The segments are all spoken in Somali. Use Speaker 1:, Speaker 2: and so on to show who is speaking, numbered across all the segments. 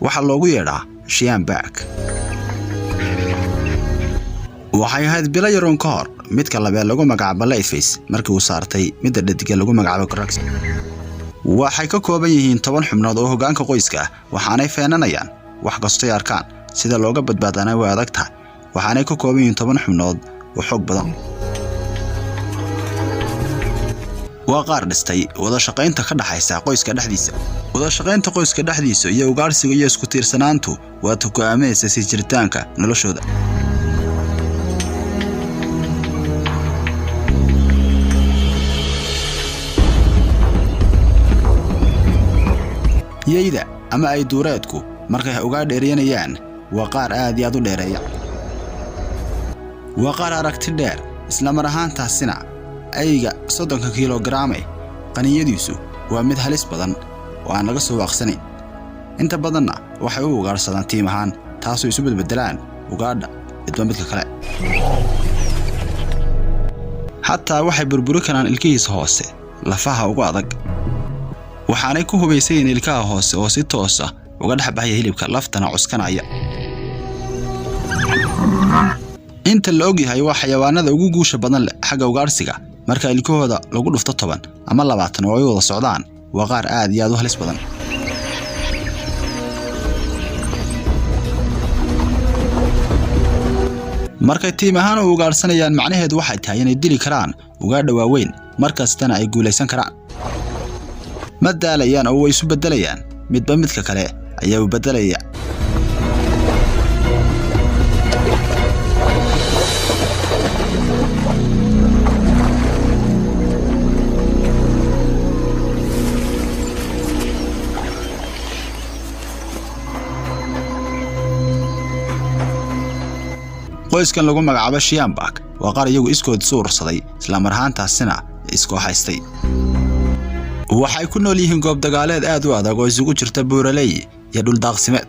Speaker 1: waxa loogu yeedhaa Shiambak. waxay ahayd bilo yaroon ka hor midka labaad lagu magacaabo Leatface markii uu saartay midda dhadiga lagu magacaabo Crux. waxay ka kooban yihiin 10 xubnood oo hoggaanka qoyska ah waxaanay feenanayaan wax kasta ay arkaan sida looga badbaadana way adag tahay waxaanay ka kooban yihiin 10 xubnood oo xoog badan. waa qaar dhistay wada shaqaynta ka dhaxaysa qoyska dhexdiisa. wada shaqaynta qoyska dhexdiisa iyo ugaarsiga iyo isku tiirsanaantu waa tukaameysa si jiritaanka noloshooda. yeyda ama ay duureedku markay uga dheereeyaan waa qaar aad iyo aad u dheereeya. waa qaar aragti dheer isla mar ahaantaasina ayga 30 kilogram qaniyadiisu waa mid halis badan oo aan laga soo waaqsanayn. inta badanna waxay u ugaarsadaan tiim ahaan taasoo isu bedbedelaan ugaadha midba midka kale. hatta waxay burburi karaan ilkihiisa hoose lafaha ugu adag. waxaanay ku hubaysay ilkaha hoose oo si toos ah uga dhaxbaya hilibka laftana cuskanaya. inta la ogyahay waa xayawaanada ugu guusha badan leh xagga ugaarsiga marka ilkahooda lagu dhufto 10 ama 20 oo ay wada socdaan waa qaar aad iyo aad u halis badan. markay tiim ahaan u ugaarsanayaan macnaheedu waxay tahay inay dili karaan ugaadha waaweyn markastana ay guulaysan karaan. ma daalayaan oo way isu bedelayaan midba midka kale ayaa u bedelaya. qoyskan lagu magacaabo Shiambak waa qaar iyagu iskood soo ursaday isla mar ahaantaasina iskoo haystay. waxay ku nool yihiin goob dagaaleed aad u adag oo isugu jirta buuraley iyo dhul daaqsimeed.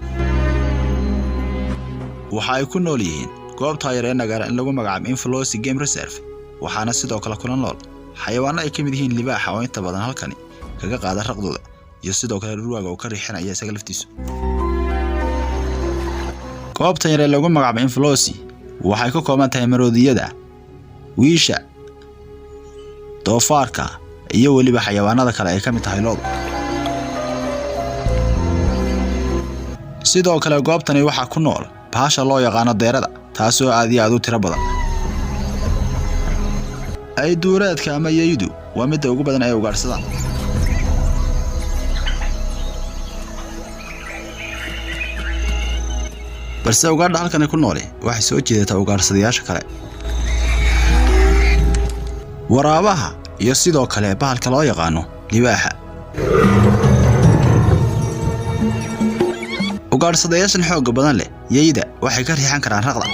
Speaker 1: waxay ku nool yihiin goob taayireen nagaar in lagu magacaabo Inflosi Game Reserve waxaana sidoo kale ku nool xayawaano ay ka mid yihiin libaaxa oo inta badan halkani kaga qaada raqdooda iyo sidoo kale ruuga oo ka riixinaya isaga laftiisu. goobta yar ee lagu magacaabo Inflosi waxay ka kooban tahay maroodiyada, wiisha, doofaarka iyo waliba xayawaanada kale ay ka mid tahay lo'da. sidoo kale goobtani waxa ku nool baasha loo yaqaan deerada taasoo aad iyo aad u tiro badan. ay duureedka ama yeydu waa mid ugu badan ay ugaarsadaan. balse ugaadha halkan ku nool waxay soo jeedataa ugaarsadayaasha kale. waraabaha iyo sidoo kale bahalka loo yaqaano libaaxa. ugaarsadayashan xoog badan leh yeyda waxay ka riixan karaan raqda.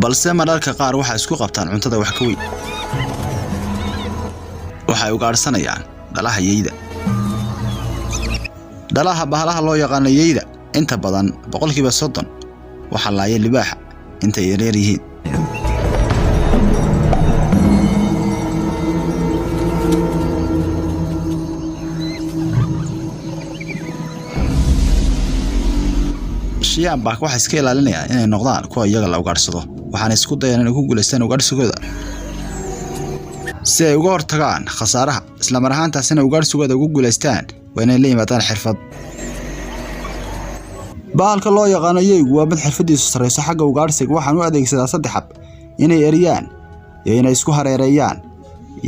Speaker 1: balse mararka qaar waxa isku qabtaan cuntada wax ka weyn. waxay ugaarsanayaan dhalaha yeyda. dhalaha bahalaha loo yaqaan yeyda inta badan 30% waxa laayay libaaxa inta yareer yihiin. Shiambak waxa iska ilaalinayaan inay noqdaan kuwa iyaga la ugaarsado waxaana isku dayaan inay ku guuleystaan ugaarsigooda si ay uga hortagaan khasaaraha isla mar ahaantaasina ugaarsigooda ugu guuleystaan waa inay la yimaadaan xirfad. bahalka loo yaqaan yeygu waa mid xirfadiisu sareyso xagga ugaarsiga waxaan u adeegsadaa 3 xab inay eriyaan iyo inay isku hareereeyaan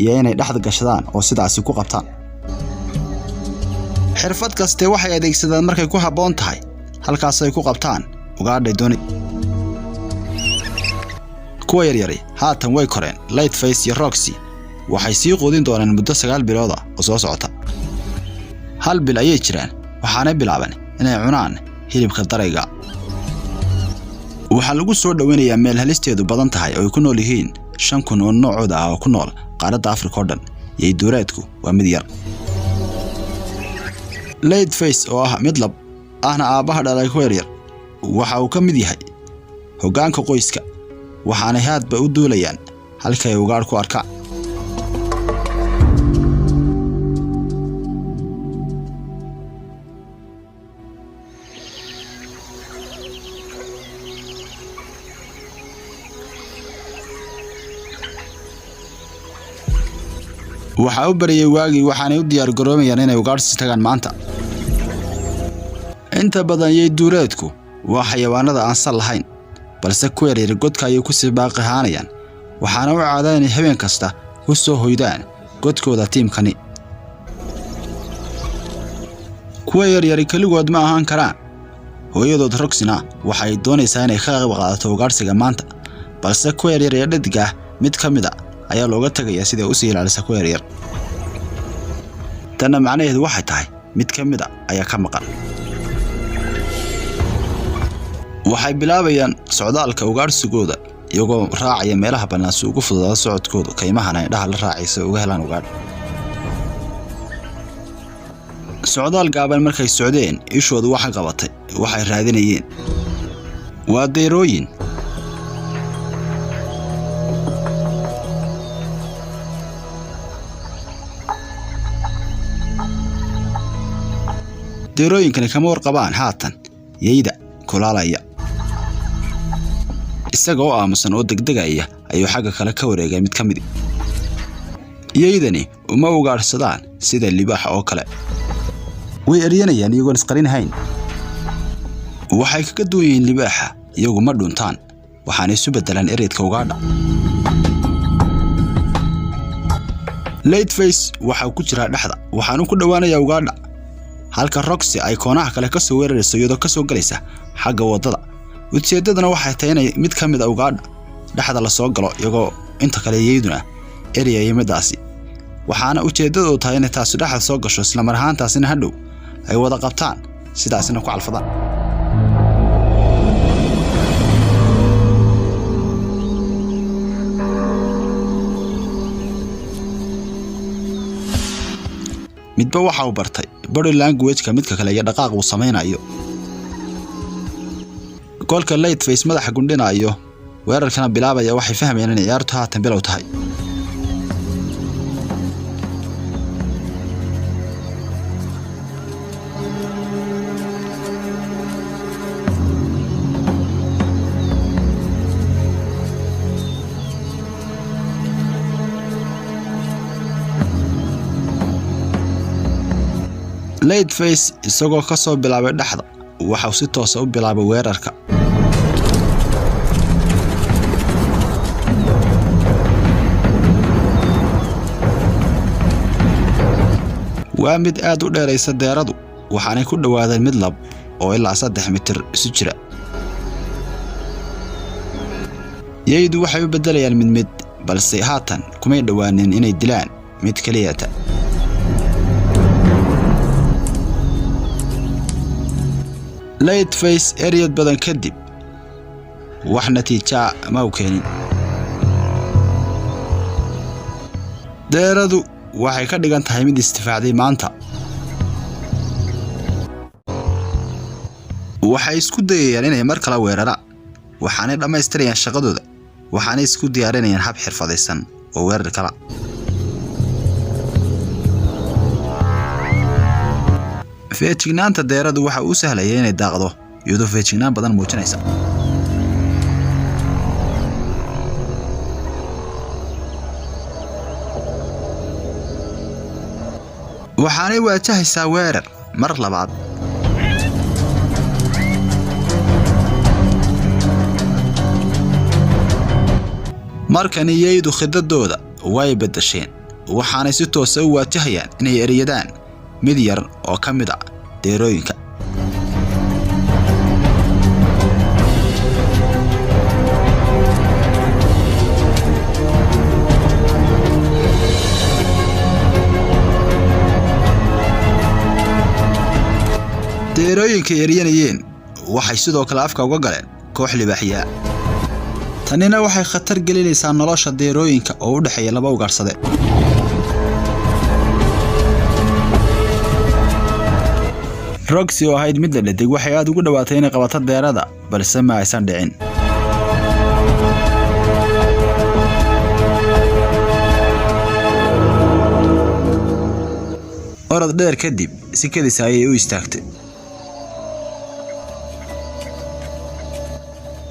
Speaker 1: iyo inay dhaxda gashadaan oo sidaasi ku qabtaan. xirfad kaste waxay adeegsadaan markay ku haboon tahay halkaas ay ku qabtaan ugaadhay doonay. kuwa yaryari haatan way koreen. Leatface iyo Roxy waxay sii qoodin doonaan muddo 9 bilood oo soo socota. hal bil ayay jiraan waxaana bilaabeen inay cunaan hilibka darayga. waxa lagu soo dhaweynayaa meel halisteedu badan tahay oo ay ku nool yihiin 5,000 oo noocooda ah oo ku nool qaaradda Afrika oo dhan. yey duureedku waa mid yar. Leatface oo ah mid lab ahna aabaha dhalay ku yaryar waxa uu ka mid yahay hoggaanka qoyska waxaanay haadba u duulayaan halkay ugaadh ku arkaan. waxa u bariyay waagi waxaanay u diyaar garoomayaan inay ugaadhsi tagaan maanta. inta badan yey duureedku waa xayawaanada aan sal lahayn balse ku yaryar godka ayay ku sii baaqi ahaanayaan waxaana u caadaan inay habeen kasta ku soo hoydaan godkooda tiimkani. kuwa yaryar kaligood ma ahaan karaan. hooyadood Roxina waxay doonaysaa inay ka qayb qaadato ugaadhsiga maanta balse ku yaryar ee dhadiga mid ka mid ah ayaa looga tagayaa sida uu sii ilaalisa ku yaryar. tan macnaheedu waxay tahay mid ka mid ah ayaa ka maqan. waxay bilaabayaan socdaalka ugaadhsigooda iyagoo raacaya meelaha bannaan si ugu fududaado socodkooda kaymahana indhaha la raacaysa uga helaan ugaadh. socdaal gaaban markay socdeen ishoodu waxa qabatay waxay raadinayeen waa deerooyin. deerooyinkani kama warqabaan haatan yeyda kulaalaya. isagoo aamusan oo degdegaya ayuu xagga kale ka wareegay mid ka mid ah. yeydani uma ugaadhsadaan sida libaaxa oo kale. way eryanayaan iyagoon isqarinahayn. waxay kaga duwan yihiin libaaxa iyagu ma dhuntaan waxaana isu bedelaan ereydka ugaadha. Leatface waxa ku jira dhaxda waxaanu ku dhawaanayaa ugaadha halka Roxy ay koonaha kale ka soo weerarayso iyadoo ka soo galaysa xagga wadada. ujeedaduna waxay tahay in mid ka mid ah ugaadha dhaxda la soo galo iyagoo inta kale yeeduna eriyay midaasi. waxaana ujeedadu tahay in taas dhaxda soo gasho isla mar ahaantaasina hadhow ay wada qabtaan sidaasina ku calfadaan. midba waxa uu bartay body language-ka midka kale iyo dhaqaaq uu sameeynayo. kolka Leatface madaxa gundhinayo weerarkana bilaabaya waxay fahmayaan in ciyaartu haatan bilow tahay. Leatface isagoo ka soo bilaabay dhaxda waxa uu si toos ah u bilaabay weerarka. waa mid aad u dheeraysa deeradu waxaanay ku dhawaadeen mid lab oo ilaa 3 mitir isu jira. yeydu waxay u bedelayaan mid balse haatan kumay dhawaanin inay dilaan mid kaliyata. Leatface eriyad badan kadib wax natiijo ma u keenin. deeradu waxay ka dhigan tahay mid istifaaday maanta. waxay isku dayayaan inay mar kale weeraraan waxaanay dhamaystirayaan shaqadooda waxaanay isku diyaarinayaan hab xirfadaysan oo weerar kala. feejignaanta deeradu waxa uu sahlayay inay daaqdo iyadoo feejignaan badan muujinaysa. waxaanay waajahaysaa weerar mar labaad. markan yeydu khidadooda way bedesheen waxaanay si toos ah u waajahayaan inay eriyadaan mid yar oo ka mid ah deerooyinka. deerooyinka eryanayeen waxay sidoo kale afka uga galeen koox libaaxiya. tanina waxay khatar gelinaysaa nolosha deerooyinka oo u dhaxeeya laba ugaadhsade. Roxy oo ahayd mid la dhadig waxay aad ugu dhawaatay inay qabato deerada balse ma aysan dhicin. orod dheer kadib si kadis ayay u istaagtay.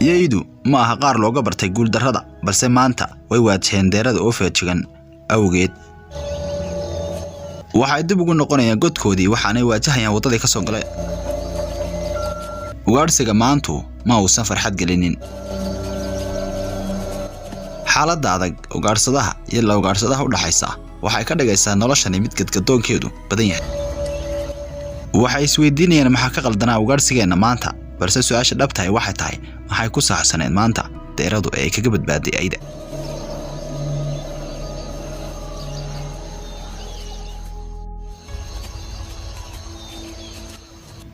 Speaker 1: yeydu ma aha qaar looga bartay guul darrada, balse maanta way waajaheen deerada oo feejigan awgeed. waxay dib ugu noqonayaan godkoodii waxaanay waajahayaan wadadii ka soo galay. ugaarsiga maantu ma uusan farxad gelinin. xaaladda adag ugaarsadaha iyo la ugaarsadaha u dhaxaysa waxay ka dhigaysaa noloshani mid gadgadoonkeedu badan yahay. waxay isweydiinayaan maxaa ka qaldanaa ugaarsigeena maanta, balse su'aasha dhabta ah waxay tahay maxay ku saacsaneen maanta deeradu ay kaga badbaaday ayda.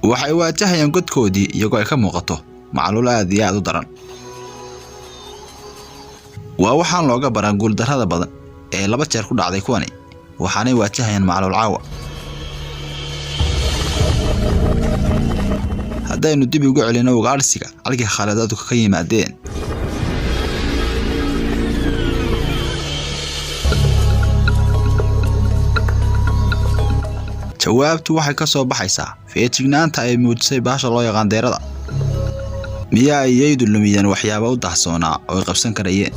Speaker 1: waxay waajahayaan godkoodii iyagoo ay ka muuqato macluul aad iyo aad u daran. waa waxaan looga baran guul darrada badan ee 2 jeer ku dhacday kuwani, waxaanay waajahayaan macluul caawa. haddaynu dib ugu celino ugaarsiga halkii khaladadu ka yimaadeen. jawaabtu waxay ka soo baxaysaa feejignaanta ay muujisay baasha loo yaqaan deerada. miyaa ay yeydu lumiyeen waxyaabo u dahsoonaa oo ay qabsan karayeen?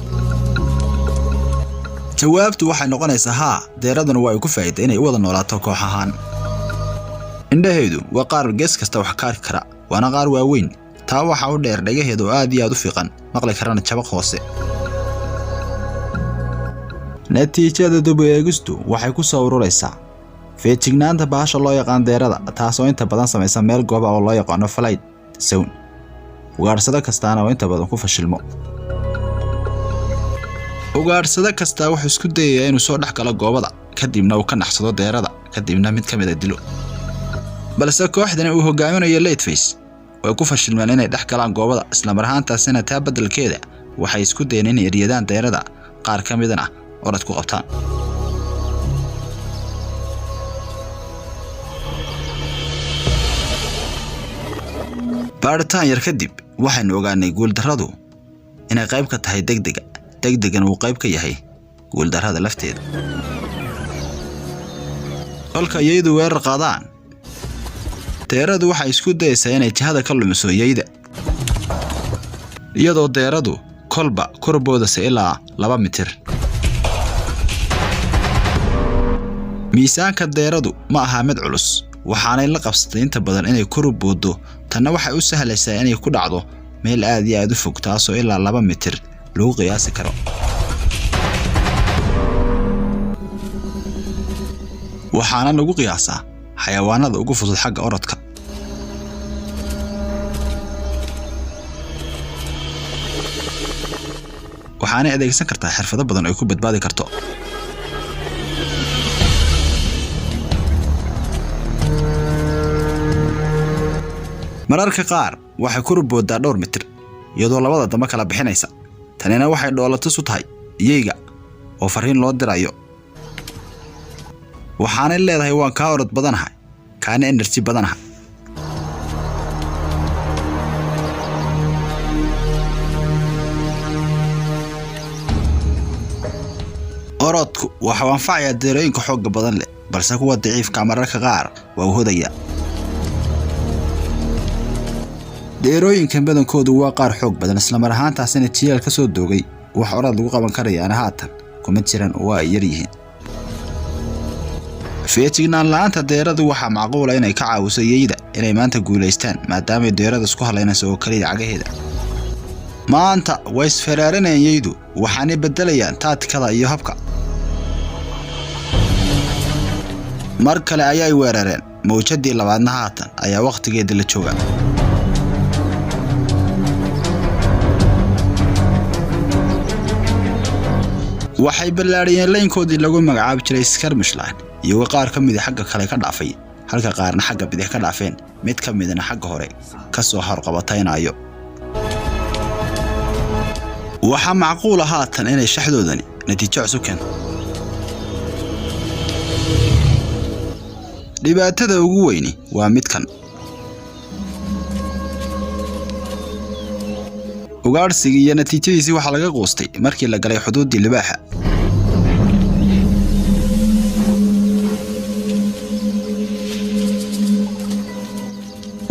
Speaker 1: jawaabtu waxay noqonaysaa haa, deeraduna waa ku faa'iiday inay wada noolaato koox ahaan. indhaheedu waa qaar gees kasta wax ka arki kara, waana qaar waaweyn. taa waxa u dheer dhagaheedu aad iyo aad u fiiqan, maqli karana jabaq hoose. natiijada dib u eegistu waxay ku soo ururaysaa feejignaanta baasha loo yaqaan deerada, taasoo inta badan samaysa meel goob ah oo loo yaqaan flight zone. ugaarsada kastaana oo inta badan ku fashilmo. ugaarsada kasta wuxuu isku dayayaa inuu soo dhex galo goobada, kadibna uu ka naxsado deerada, kadibna mid ka mid ah dilo. balse kooxdani uu hogaaminayo Leatface way ku fashilmeen inay dhex galaan goobada, isla mar ahaantaasina taa beddelkeeda waxay isku dayeen inay eryadaan deerada, qaar ka midana orad ku qabtaan. baaritaan yar kadib waxaynu ogaanay guul darradu inay qayb ka tahay degdegan uu qayb ka yahay guul darrada lafteeda. kolka yeydu weerar qaadaan, deeradu waxay isku dayaysaa inay jihada ka lumiso yeyda, iyadoo deeradu kolba korboodaysa ilaa 2 mitir. miisaanka deeradu ma aha mid culus, waxaanay la qabsatay inta badan inay korboodo. tanna waxay u sahlaysaa inay ku dhacdo meel aad iyo aad u fog, taasoo ilaa 2 mitir lagu qiyaasi karo. waxaana lagu qiyaasaa xayawaanada ugu fudud xagga orodka. waxaanay adeegsan kartaa xirfado badan oo ay ku badbaadi karto. mararka qaar waxay korboodaa 2 mitir iyadoo labada damba kala bixinaysa. tanina waxay dhoolatus u tahay iyaga oo fariin loo dirayo. waxaanay leedahay waan ka orod badanahay, kaana energy badanahay. orodku waxa uu anfacayaa deerooyinka xoogga badan leh, balse kuwa daciifka mararka qaar waa u hodaya. deerooyinka badankoodu waa qaar xoog badan, isla mar ahaantaasina jiyaal ka soo doogay wax orad lagu qaban karayaana haatan kuma jiraan oo ay yar yihiin. feejignaan la'aanta deeradu waxa macquul ah inay ka caawiso yeyda inay maanta guuleystaan, maadaama deeradu isku halaynayso oo kaliya cagaheeda. maanta way isferaaranayaan yeydu, waxaanay beddelayaan taatikada iyo habka. mar kale ayay weerareen mawjadii labaadna haatan ayaa waqtigeeda la jooga. waxay ballaariyeen laynkoodii lagu magacaab jiray skirmishline, iyagoo qaar ka mid ah xagga kale ka dhaafay, halka qaarna xagga bidix ka dhaafeen, mid ka midna xagga hore ka soo horqabataynayo. waxa macquul ah haatan inay shaxdoodani natiijo cusub keento. dhibaatada ugu weyni waa midkan. ugaarsiga iyo natiijadiisii waxa laga qoostay markii la galay xuduudii libaaxa.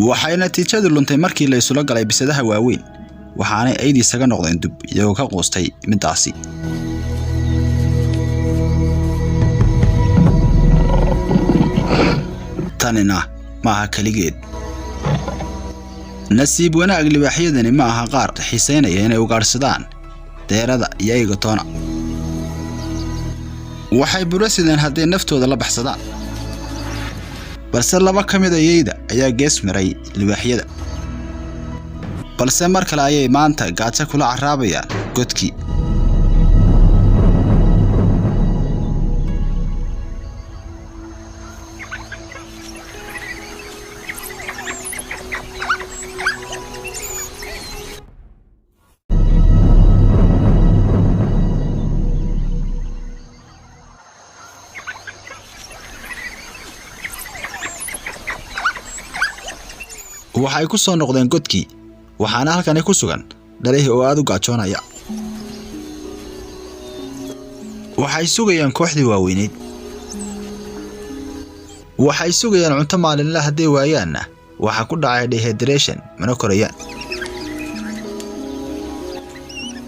Speaker 1: waxay natiijadu luntay markii la isula galay bisadaha waaweyn waxaanay aydii isaga noqdeen dub iyagoo ka quustay midaasi tanina maaha kaligeed nasiib wanaag libaaxyadani ma aha qaar xiiseynaya inay ugaarsadaan deerada iyo eegatoona waxay burasideen haddii naftooda la baxsadaan balse laba ka mid ayayda ayaa gees maray libaaxyada balse mar kale ayay maanta gaajo kula caraabayaan godkii waxay ku soo noqdeen godkii waxaana halkan ku sugan dhalihi oo aad u gaajoonaya waxay sugayaan kooxdii waaweyneed waxay sugayaan cunto maalinle haddii waayaanna waxa ku dhacay dehydration mana korayaan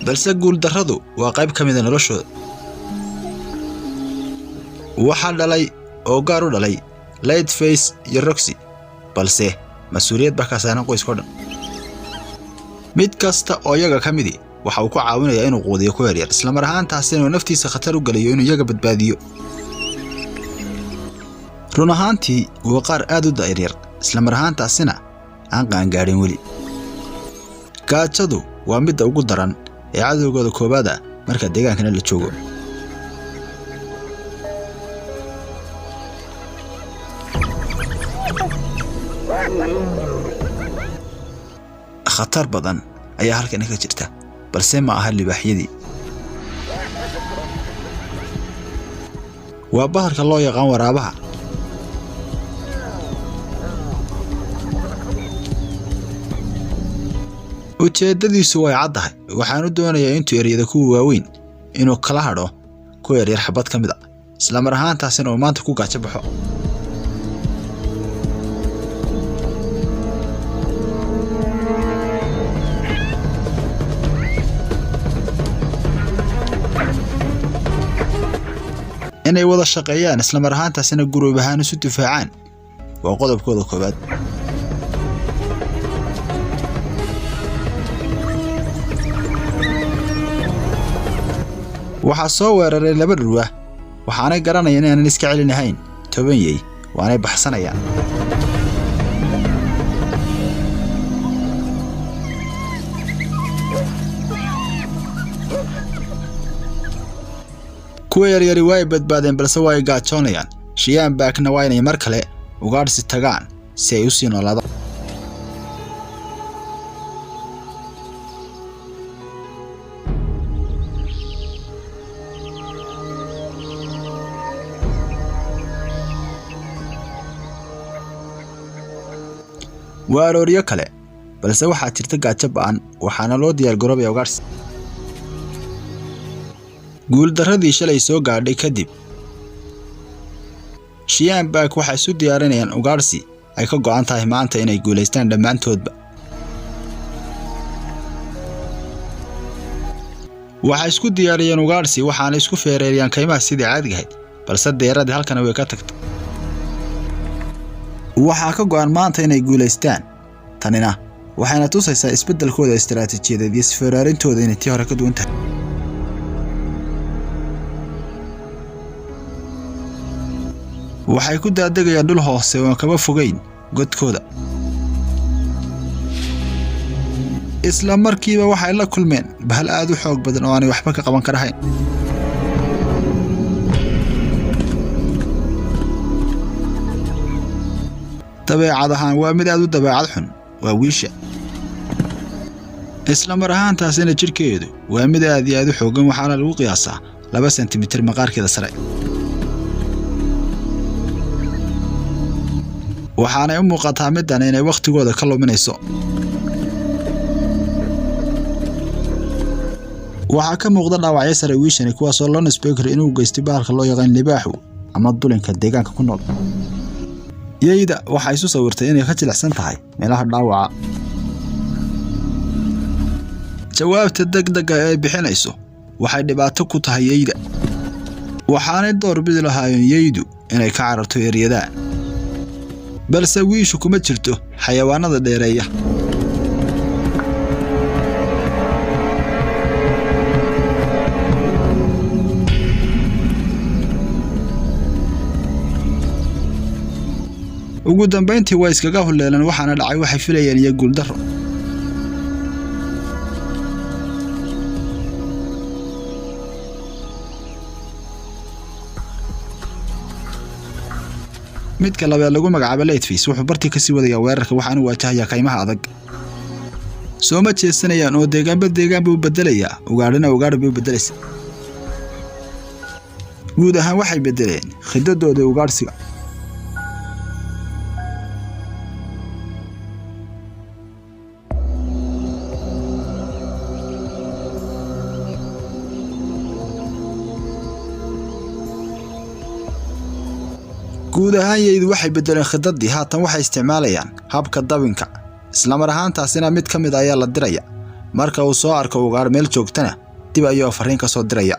Speaker 1: balse guul darradu waa qayb ka mid ah noloshooda waxa dhalay oo gaar u dhalay Leatherface iyo Roxy balse mas'uuliyad ba ka saaran qoyska dhan mid kasta oo iyaga ka midi waxa uu ku caawinayaa inuu quudiyo ku yaryar isla mar ahaantaasina inuu naftiisa khatar u galiyo inuu iyaga badbaadiyo run ahaantii waa qaar aad u da'yar isla mar ahaantaasina aan qaangaarin weli gaajadu waa midda ugu daran ee cadowgooda koobaad ah marka deegaankana la joogo khatar badan ayaa halkan ka jirta balse ma aha libaaxyadii waa bahalka loo yaqaan waraabaha ujeedadiisu way caddahay waxaan u doonayaa intuu eryada kuwa waaweyn inuu kala hadho ku yaryar xabad ka mid ah isla mar ahaantaasina uu maanta ku gaajo baxo inay wada shaqeeyaan isla mar ahaantaasina group ahaan isu difaacaan waa qodobkooda koobaad waxa soo weeraray laba dhulwa waxaanay garanayaan inaan iska celinahayn tobaniyay waanay baxsanayaan kuwa yaryari way badbaadeen balse way gaajoonayaan shiyaan baakna waa inay mar kale ugaadhsi tagaan si ay u sii noolaadaan waa arooryo kale balse waxaa jirta gaajo ba'an waxaana loo diyaar garoobay ugaadhsi guul darradii shalay soo gaadhay kadib shiyaan baak waxay isu diyaarinayaan ugaadhsi ay ka go'an tahay maanta inay guulaystaan dhammaantoodba waxay isku diyaariyeen ugaadhsi waxaana isku feereeyaan kaymaha sidii caadiga ahayd balse deeradii halkan way ka tagtay waxaa ka go'an maanta inay guulaystaan tanina waxayna tusaysaa isbeddelkooda istiraatiijiyadeed iyo isfeeraarintooda inay tii hore ka duwan tahay waxay ku daadegayaan dhul hoose oo kaba fogeyn godkooda isla markiiba waxay la kulmeen bahal aad u xoog badan oo aanay waxba ka qaban karahayn dabeecad ahaan waa mid aad u dabeecad xun waa wiisha isla mar ahaantaasina jirkeedu waa mid aad iyo aad u xoogan waxaana lagu qiyaasaa 2 sentimitir maqaarkeeda sare waxaanay u muuqataa middan inay waqtigooda ka luminayso waxaa ka muuqda dhaawacyo sare wiishani kuwaasoo loo nisbeyn karo inuu geystay bahalka loo yaqaan libaaxu ama dulinka deegaanka ku nool yeyda waxay isu sawirtay inay ka jilicsan tahay meelaha dhaawaca. jawaabta degdega ee bixinayso waxay dhibaato ku tahay yeyda, waxaanay door bidi lahaayeen yeydu inay ka cararto eryada, balse wiishu kuma jirto xayawaanada dheereeya. ugu dambeyntii way iskaga huleelan, waxaana dhacay waxay filayeen iyo guuldaro. midka labaad lagu magacaabo Leatface wuxuu bartii ka sii wadayaa weerarka, waxaana waajahayaa kaymaha adag. soo ma jeesanayaan oo deegaan buu bedelayaa, ugaadh buu bedelaysa. guud ahaan waxay bedeleen khidadooda ugaadhsiga. guud ahaan yeydu waxay bedeleen khidadii, haatan waxay isticmaalayaan habka dabinka, isla mar ahaantaasina mid ka mid ayaa la diraya. marka uu soo arko ugaadh meel joogtana dib ayuu fariin ka soo diraya.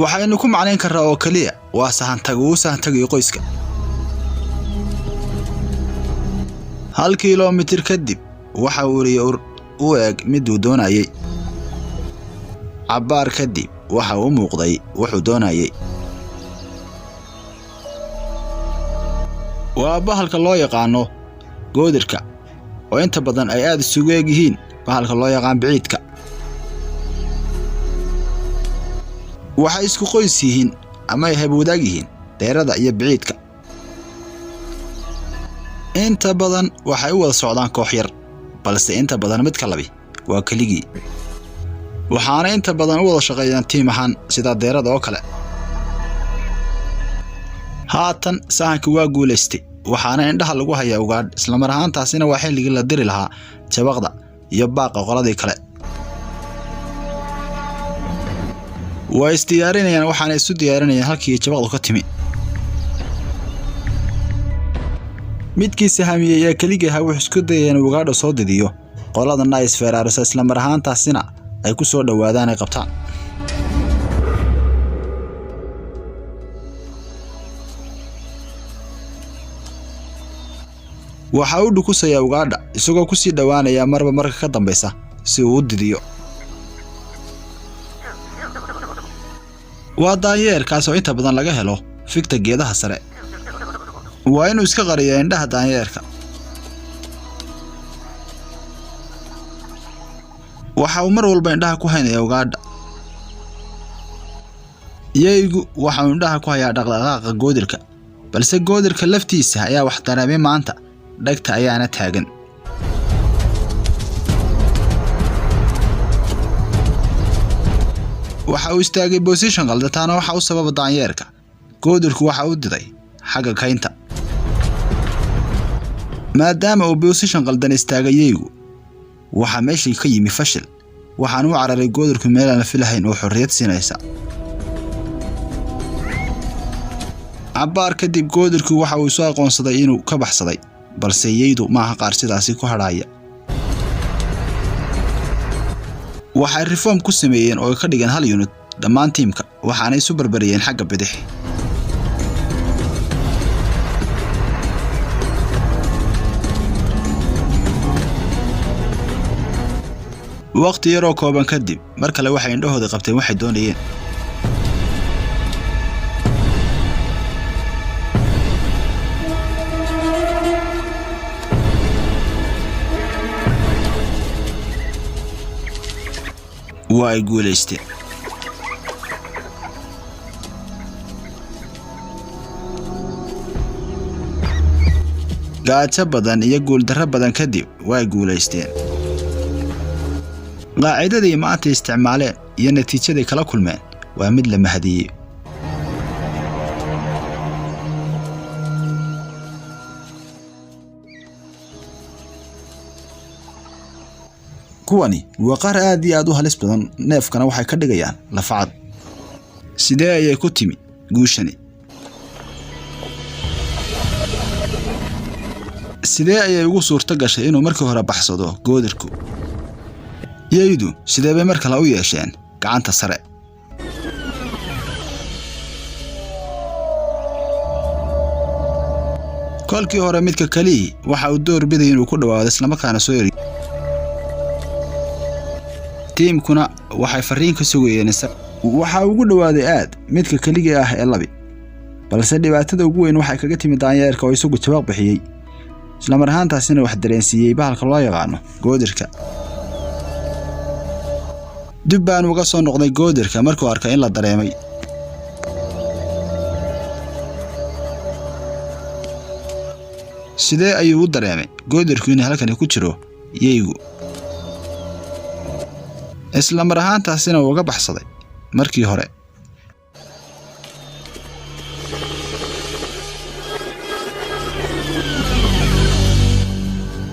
Speaker 1: waxaynu ku macnayn karaa oo kaliya waa sahantagii qoyska. 1 kiiloomitir kadib waxa uu uriyay u eeg mid uu doonayay. cabaar kadib waxa uu muuqday wuxuu doonayay. waa bahalka loo yaqaano goodirka oo inta badan ay aad isugu eeg yihiin bahalka loo yaqaan biciidka. waxay isku qoys yihiin ama ay wadaag yihiin dheerada iyo biciidka. inta badan waxay u wada socdaan koox yar, balse inta badan mid ka labi waa kaligii. waxaana inta badan u wada shaqeeyaan tiim ahaan sida dheerada oo kale. haatan sahanka waa guuleystay, waxaana indhaha lagu hayaa ugaadh, isla mar ahaantaasina waa xilligii la diri lahaa jabaqda iyo baaqa qoladii kale. way isdiyaarinayaan, waxaana isu diyaarinayaan halkii jabaqdu ka timi. midkii sahamiyey ee kaliya wuxuu isku dayeen ugaadha soo didiyo qoladana ay isfeeraarisa, isla mar ahaantaasina ay ku soo dhawaadaan ay qabtaan. waxa uu dhukusaya ugaadha isagoo ku sii dhawaanaya marka ka dambaysa si uu u didiyo. waa daanyeerkaas oo inta badan laga helo fikta geedaha sare. waa inuu iska qariyo indhaha daanyeerka. waxa uu mar walba indhaha ku haynaya ugaadha. yeygu waxa uu indhaha ku hayaa dhaqdhaqaaqa goodirka, balse goodirka laftiisa ayaa wax dareemay maanta, dhagta ayaana taagan. waxa uu istaagay position qaldataana waxa uu sababa daanyeerka. goodirku waxa uu diday xagga kaynta. maadaama uu position qaldan istaagay yeygu, waxa meeshii ka yimi fashil, waxaan u cararay goodirku meel aan filahayn oo xorriyad siinaysa. cabaar kadib goodirku waxa uu soo aqoonsaday inuu ka baxsaday, balse yeydu maaha qaar sidaasi ku hadhaaya. waxay reform ku sameeyeen oo ka dhigan hal unit dhammaan tiimka, waxaanay isu barbariyeen xagga bidix. waqti yaroo kooban kadib mar kale waxay indhahooda qabteen waxay doonayeen. waa ay guuleysteen. gaajo badan iyo guuldarro badan kadib waa ay guuleysteen. qaacidadii maanta isticmaaleen iyo natiijadii kala kulmeen waa mid la mahadiyey. kuwani waa qaar aad iyo aad u halis badan, neefkana waxay ka dhigayaan lafacad. sidee ayay ku timi guushani? sidee ayay ugu suurto gashay inuu markii hore baxsado goodirku yeydu sidee bay mar kale u yeesheen gacanta sare kolkii hore midka kaliya waxa uu door biday inuu ku dhawaado isla markaana soo yiri tiimkuna waxay fariin ka sugayeen waxa ugu dhawaaday aad midka kaliya ah ee labi balse dhibaatada ugu weyn waxay kaga timid daanyeerka oo isagu jawaab bixiyay isla mar ahaantaasina wax dareensiiyay bahalka loo yaqaano goodirka dib baan uga soo noqday goodirka markuu arkay in la dareemay sidee ayuu u dareemay goodirku in halkan ku jiro yeygu isla mar ahaantaasina uga baxsaday markii hore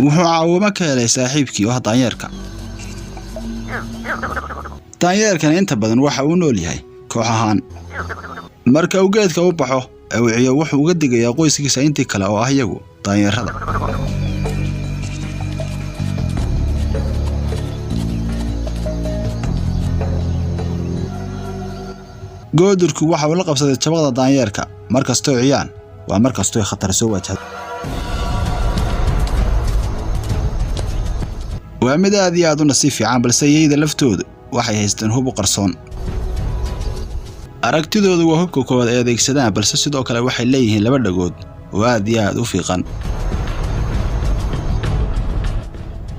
Speaker 1: wuxuu caawimo ka helay saaxiibkii oo daanyeerkan inta badan waxa uu nool yahay koox ahaan marka uu geedka u baxo awciyo wuxuu uga digayaa qoyskiisa intii kale oo ah iyagu daanyeerada goodirku waxa uu la qabsaday jabaqda daanyeerka markastoo ciyaan waa markastoo khatar soo wajahdo waa mid aad iyo aad u nasiib fiican balse yeyda laftoodu waxay haystaan hub u qarsoon aragtidoodu waa hubka koowaad ay adeegsadaan balse sidoo kale waxay leeyihiin laba dhagood oo aad iyo aad u fiiqan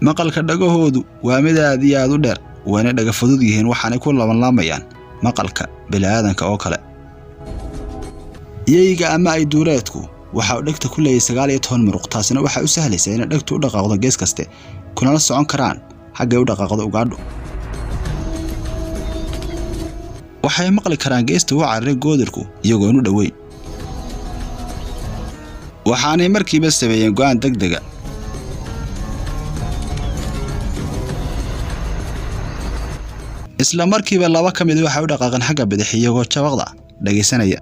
Speaker 1: maqalka dhagahoodu waa mid aad iyo aad u dheer waana dhaga fudud yihiin waxaanay ku labanlaamayaan maqalka bini'aadanka oo kale yeyga ama ay duureedku waxa uu dhagta ku leeyahay 19 muruq taasina waxa u sahlaysaa in dhagtu u dhaqaaqdo gees kaste kuna la socon karaan xagga u dhaqaaqdo ugaadho waxay maqli karaan geesta u carray goodirku iyagoo u dhaweey waxaanay markiiba sameeyeen go'aan degdega isla markiiba laba kamid waxa u dhaqaaqan xagga bidix iyagoo jabaqda dhageysanaya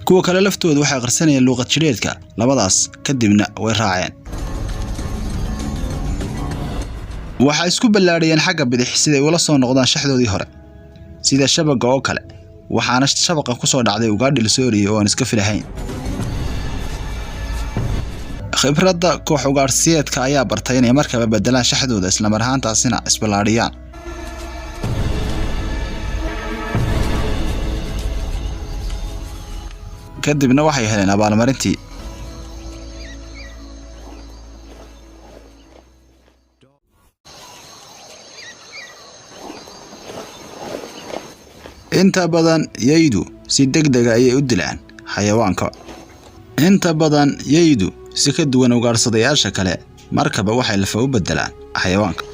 Speaker 1: kuwa kale laftoodu waxay qarsanayeen luqad jireedka labadaas kadibna way raaceen waxa isku ballaadhayeen xagga bidix siday ula soo noqdaan shaxdoodii hore sida shabaga oo kale waxaana shabaqa ku soo dhacday ugaadhi la soo oriyay oo aan iska filahayn khibradda koox ugaarsiyeedka ayaa bartay inay markaba bedelaan shaxdooda isla mar ahaantaasina isballaadhiyaan kadibna waxay heleen abaalmarintii inta badan yeydu si degdeg ah ayay u dilaan xayawaanka inta badan yeydu si ka duwan ugaarsadayaasha kale markaba waxay lafa u bedelaan xayawaanka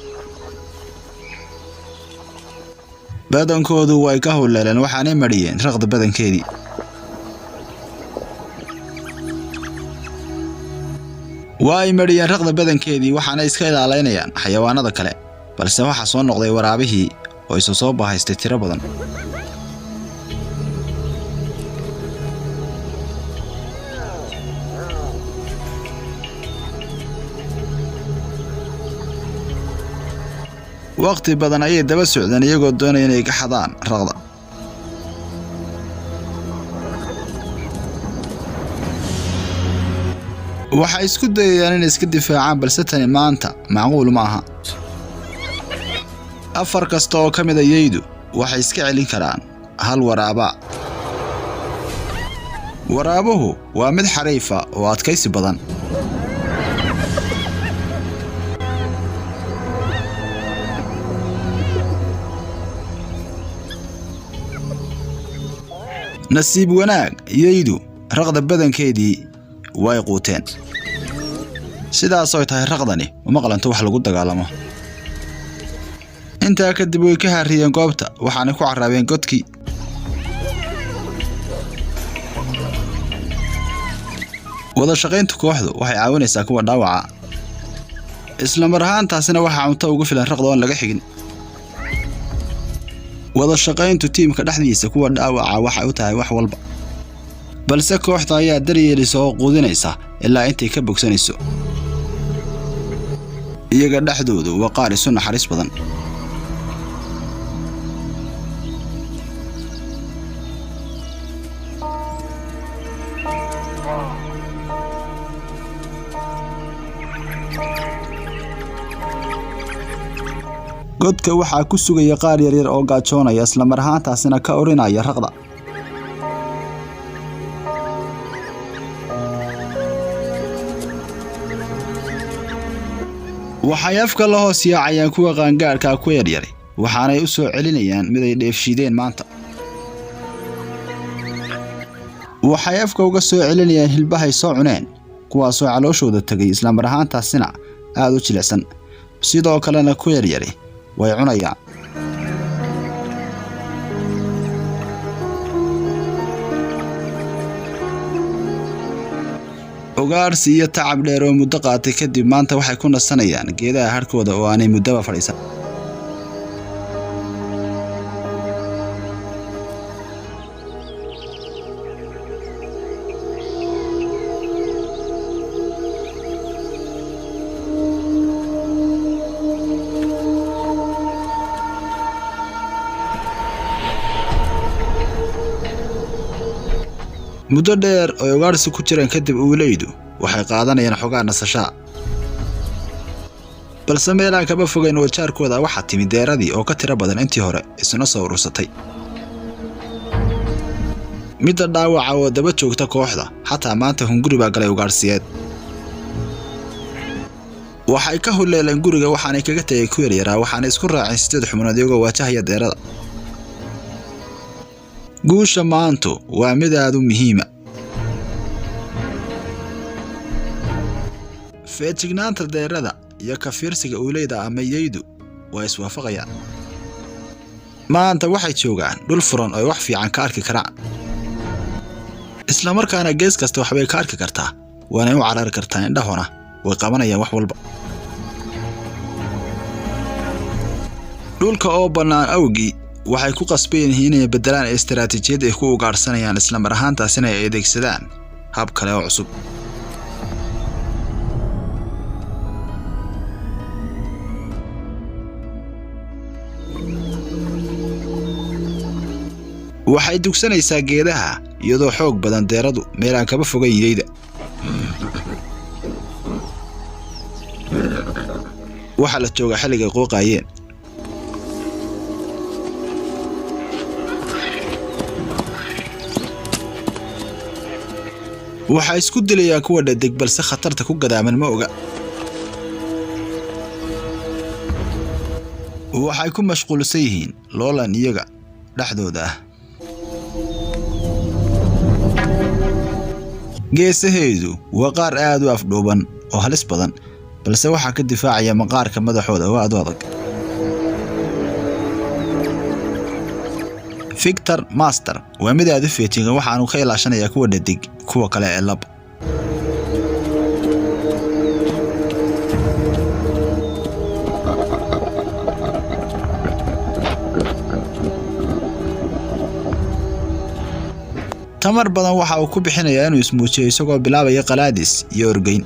Speaker 1: badankoodu way ka howleeleen waxaanay mariyeen raqda badankeedii way mariyeen raqda badankeedii waxaana iska ilaalinayaan xayawaanada kale balse waxa soo noqday waraabihii oo isu soo baahaystay tiro badan waqti badan ayay daba socdeen iyagoo doonaya inay ka xadaan raqda waxay isku dayayaan inay iska difaacaan balse tani maanta macquul ma aha afar kasta oo ka mid ah yeydu waxay iska celin karaan hal waraabuhu waa mid xariifa oo adkaysi badan nasiib wanaag yeydu raqda badankeedii way quuteen sidaas oo tahay raqdani uma qalanto wax lagu dagaalamo inta kadib way ka hariyeen goobta waxaana ku carraabeen godkii wada shaqaynta kooxdu waxay caawinaysaa kuwa dhaawaca isla mar ahaantaasina waxa cunto ugu filan raqda oo laga xigin wada shaqayntu tiimka dhexdiisa kuwa dhaawaca waxa u tahay wax walba balse kooxda ayaa daryeelaysa oo quudinaysa ilaa intay ka bogsanayso. iyaga dhexdoodu waa qaar isu naxariis badan. godka waxaa ku sugaya qaar yaryar oo gaajoonaya isla mar ahaantaasina ka orinaya raqda. waxay afka la hoos yaacayaan kuwa qaangaarka ku yaryar waxaanay u soo celinayaan mid ay dheefshideen maanta. waxay afka uga soo celinayaan hilbahay soo cuneen kuwaasoo calooshooda tagay isla mar ahaantaasina aad u jilicsan. sidoo kalena ku yaryar way cunayaan. ugaarsi iyo tacab dheer oo muddo qaatay kadib maanta waxay ku nasanayaan geedaha harkooda oo aanay muddaba fadhiisan. muddo dheer oo ugaarsi ku jiraan kadib uulaydu waxay qaadanayaan xogaa nasasho. balse meelaan kaba fogeyn oo jaarkooda waxaa timid deeradii oo ka tiro badan intii hore isna soo urursatay. midda dhaawaca oo daba joogta kooxda xataa maanta hunguri baa galay ugaarsiyeed. waxay ka huleeleen guriga waxaanay kaga tagay ku yaryaraa waxaanay isku raaceen 8 xubnood iyagoo waajahaya deerada. guusha maantu waa mid aad u muhiima. feejignaanta deerada iyo ka fiirsiga uulayda ama yeydu waa iswaafaqayaan. maanta waxay joogaan dhul furan oo wax fiican ka arki karaan. isla markaana gees kasta waxbay ka arki kartaa waana u carari kartaa indhahona way qabanayaan wax walba. dhulka oo bannaan awgii waxay ku qasbeen inay bedelaan istiraatiijiyad ay ku ugaarsanayaan isla mar ahaantaasina ay adeegsadaan hab kale oo cusub. waxay dugsanaysaa geedaha iyadoo xoog badan deeradu meelaan kaba fogeyn yeyda. waxa la jooga xilliga qooqayeen. waxay isku dilayaan kuwa dhadig balse khatarta ku gadaaman ma oga. waxay ku mashquulsan yihiin loolan iyaga dhexdooda ah. geesaheedu waa qaar aad u afdhuuban oo halis badan balse waxaa ka difaacaya maqaarka madaxooda oo aad u adag. Victor Master waa mid aad u feejigan waxaanu ka ilaashanayaa kuwa dhadig kuwa kale ee lab. tamar badan waxa uu ku bixinayaa inuu ismuujiyo isagoo bilaabaya qalaadis iyo orgeyn.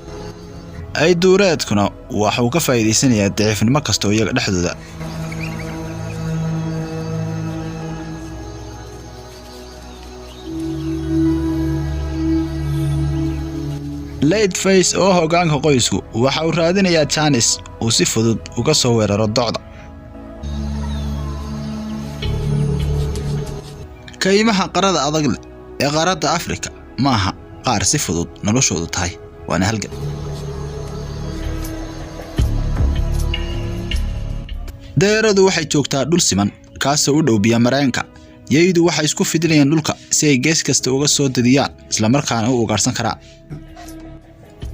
Speaker 1: ay duureedkuna waxa uu ka faa'iideysanayaa daciifnimo kasta oo iyaga dhexdooda. Leatface oo hoggaanka qoysku waxa uu raadinayaa Janice uu si fudud uga soo weeraro docda. kaymaha qarada adag ee qaarada Afrika maaha qaar si fudud noloshoodu tahay waana halgan. deeradu waxay joogtaa dhul siman kaasoo u dhow biyo mareenka. yeydu waxay isku fidinayaan dhulka si ay gees kasta uga soo dadiyaan isla markaana u ugaarsan karaan.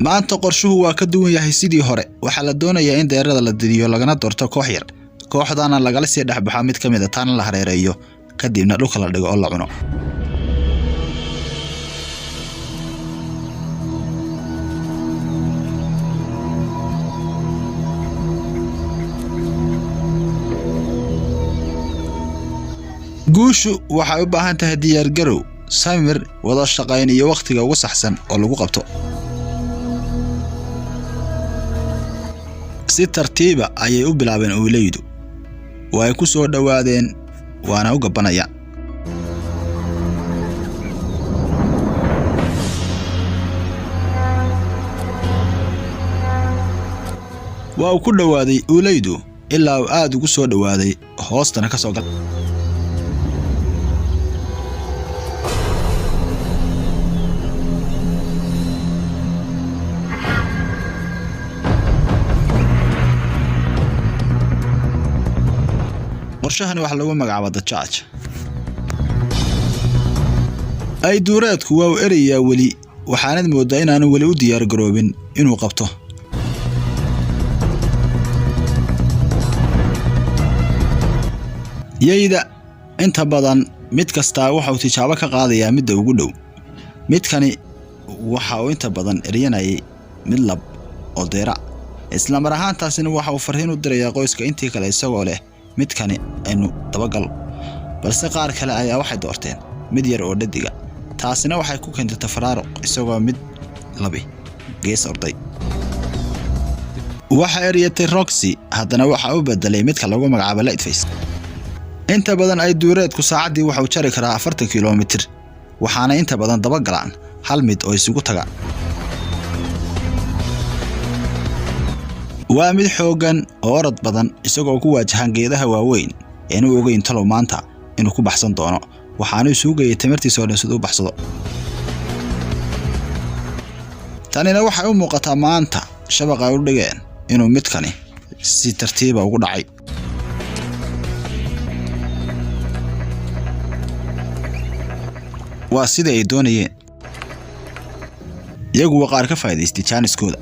Speaker 1: maanta qorshuhu waa ka duwan yahay sidii hore. waxa la doonayaa in deerada la didiyo lagana doorto koox yar. kooxdana lagala sii dhaxbaxa mid kamid ah tan la hareereeyo kadibna dhulka la dhigo oo la cuno. guushu waxay u baahan tahay diyaar garow, samir, wada shaqayn iyo waqtiga ugu saxsan oo lagu qabto. si tartiiba ayay u bilaabeen uulaydu way ku soo dhawaadeen waana u gabanayaan waa ku dhawaaday uulaydu ilaa uu aad ugu soo dhawaaday hoostana ka soo gal qorshahani waxa lagu magacaabaa The Judge ay duureedku waa u erayaa weli waxaanad moodaa inaanu weli u diyaar garoobin inuu qabto yeyda inta badan mid kasta waxa uu tijaabo ka qaadayaa midda ugu dhow midkani waxa uu inta badan eryanayay mid lab oo deera isla mar ahaantaasina waxa uu farriin u dirayaa qoyska intii kale isagoo leh midkani aynu dabagal balse qaar kale ayaa waxay doorteen mid yar oo dhadiga taasina waxay ku keentay tafaraaruq isagoo mid labi gees orday waxa eryatay Roxy haddana waxa uu bedelay midka lagu magacaabo Lightface inta badan ay duureedku saacadii waxa uu jari karaa 40 kiiloomitir waxaana inta badan dabagalaan hal mid oo isugu taga waa mid xoogan oo orod badan isagoo ku waajahan geedaha waaweyn inuu ogeyn talo maanta inuu ku baxsan doono waxaanu suugayay tamartiisa oo dhan sidoo baxsado tanina waxay u muuqataa maanta shabaqa u dhigeen inuu midkani si tartiib ah ugu dhacay waa sida ay doonayeen iyagu qaar ka faa'iideystay jaaniskooda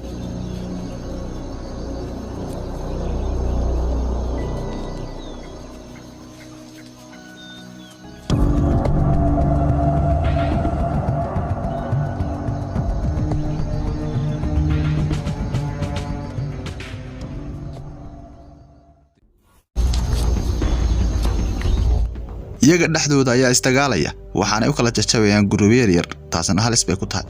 Speaker 1: iyaga dhaxdooda ayaa istagaalaya waxaana u kala jajabayaan gurubyar yar taasna halis bay ku tahay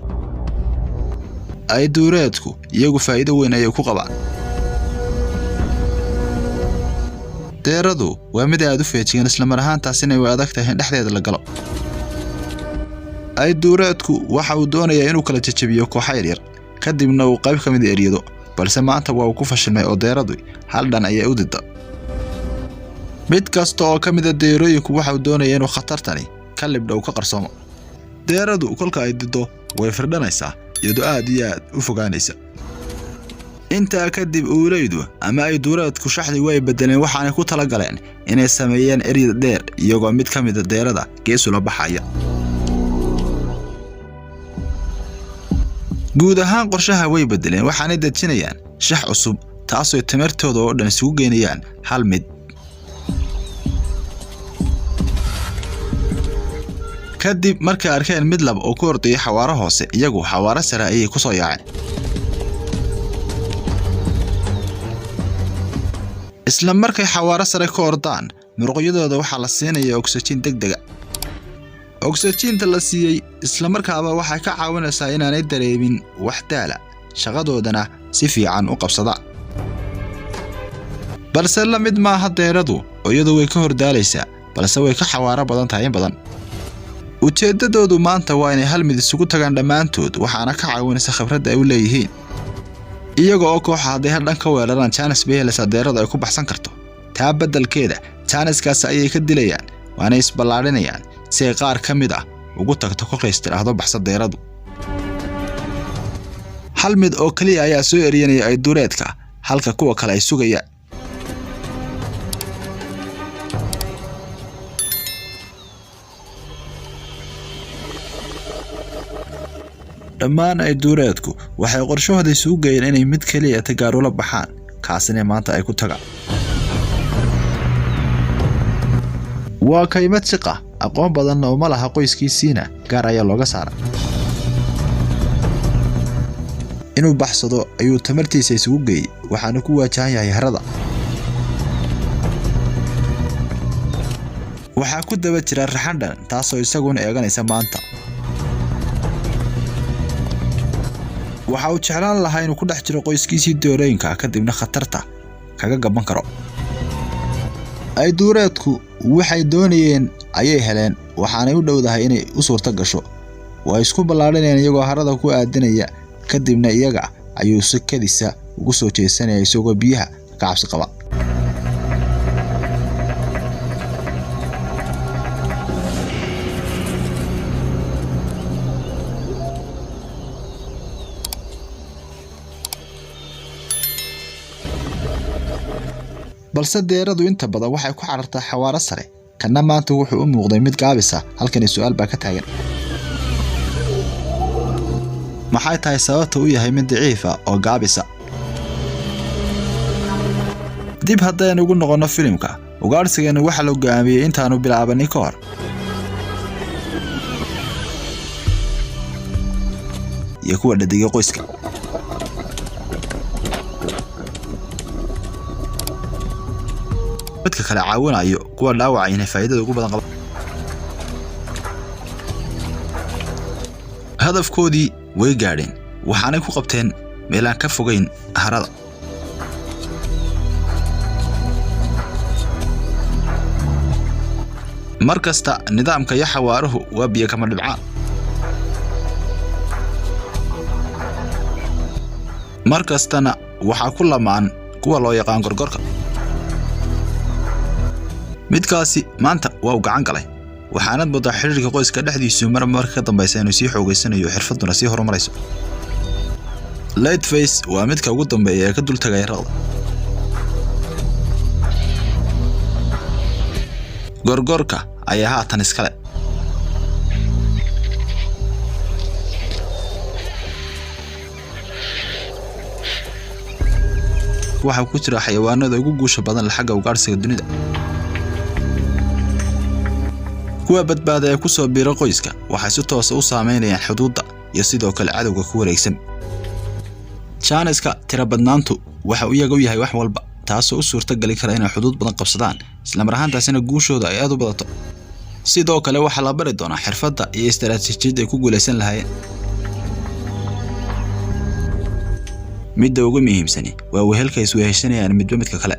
Speaker 1: ay duureedku iyagu faa'iido weyn ay ku qabaan deeradu waa mid aad u feejigan isla mar ahaantaasina way adag tahay dhexdeeda la galo ay duureedku waxa uu doonayaa inuu kala jajabiyo kooxo yar kadibna uu qayb ka mid eryado balse maanta waa uu ku fashilmay oo deeradu hal dhan ayay u didda mid kasta oo ka mid ah deerooyinku waxa uu doonayaa inuu khatartani ka libdhow ka qarsoomo deeradu kolka ay dido way firdhanaysaa iyadoo aad iyo aad u fogaanaysa inta kadib uulaydu ama ay duureedku shaxdi way bedeleen waxaanay ku tala galeen inay sameeyeen eryada dheer iyagoo mid ka mid ah deerada geesu la baxaya guud ahaan qorshaha way bedeleen waxaanay dejinayaan shax cusub taasoo tamartooda oo dhan isugu geynayaan hal mid kadib markay arkeen mid lab oo ku ordaya xawaaro hoose iyagu xawaaro sare ayay ku soo yaaceen isla markay xawaaro sare ka ordaan muruqyadooda waxa la siinaya oxygen degdega oxygen-ta la siiyay isla markaaba waxay ka caawinaysaa inaanay dareemin wax daala shaqadoodana si fiican u qabsadaan balse la mid maaha deeradu iyadu way ka hordaalaysaa balse way ka xawaaro badan tahay in badan ujeedadoodu maanta waa inay hal mid isugu tagaan dhammaantood waxaana ka caawinaysa khibradda ay u leeyihiin iyaga oo koox haday hal dhan ka weeraraan Chance Beheles deerada ay ku baxsan karto taa beddelkeeda Chance-kaas ayay ka dilayaan waana isballaarinayaan si ay qaar ka mid ah ugu tagto kooxays tiraahdo baxsan deeradu hal mid oo kaliya ayaa soo eriyanaya ay duureedka halka kuwa kale ay sugayaan dhammaan ay duureedku waxay qorshahooda isugu geeyeen inay mid kaliya tagaaro la baxaan kaasina maanta ay ku tagaan waa kaymad shaqo aqoon badan oo ma laha qoyskiisina gaar ayaa looga saaray inuu baxsado ayuu tamartiisa isugu geeyay waxaana ku waajahan yahay harada waxa ku daba jira raxandhan taasoo isaguna eeganaysa maanta waxa uu jeclaan lahaa inuu ku dhex jiro qoyskiisii doorooyinka kadibna khatarta kaga gaban karo. Ay duureedku waxay doonayeen ayay heleen waxaanay u dhowdahay inay u suurta gasho. Way isku ballaarinayeen iyagoo harada ku aadinaya kadibna iyaga ayuu si kadisa ugu soo jeesanayay isagoo biyaha ka cabsi qaba. balse deeradu inta badan waxay ku carartaa xawaare sare kana maanta wuxuu u muuqday mid gaabisa halkan su'aal baa ka taagan maxay tahay sababta uu yahay mid daciif ah oo gaabisa dib haddaynu ugu noqono filimka ugaarsigeena waxa la go'aamiyay intaanu bilaabanin ka hor iyo kuwa dhadiga qoyska dadka kala caawinayo kuwa dhaawacayna faa'iidada ugu badan qaba hadafkoodii way gaadheen waxaanay ku qabteen meel aan ka fogeyn harada markasta nidaamka iyo xawaaruhu waa biyo kama dhibcaan markastana waxa ku lamaan kuwa loo yaqaan gorgorka midkaasi maanta waa gacan galay waxaanad moodaa xiriirka qoyska dhexdiisu marka ka dambaysa inuu sii xoogaysanayo xirfaduna sii horumarayso Leatherface waa midka ugu dambeeya ee ka dul tagay raqda gorgorka ayaa haatan iskale waxa ku jira xayawaanada ugu guusha badan xagga ugaarsiga dunida kuwa badbaada ee ku soo biiro qoyska waxay si toos ah u saameynayaan xuduudda iyo sidoo kale cadawga ku wareegsan Chaniska tira badnaantu waxa uu iyagu yahay wax walba taasoo u suurta gali kara inay xuduud badan qabsadaan isla marhaantaasina guushooda ay aad u badato sidoo kale waxa la bari doonaa xirfadda iyo istaraatiijiyadda ay ku guuleysan lahaayeen midda ugu muhiimsan waa wehelka isweehaysanayaan midba midka kale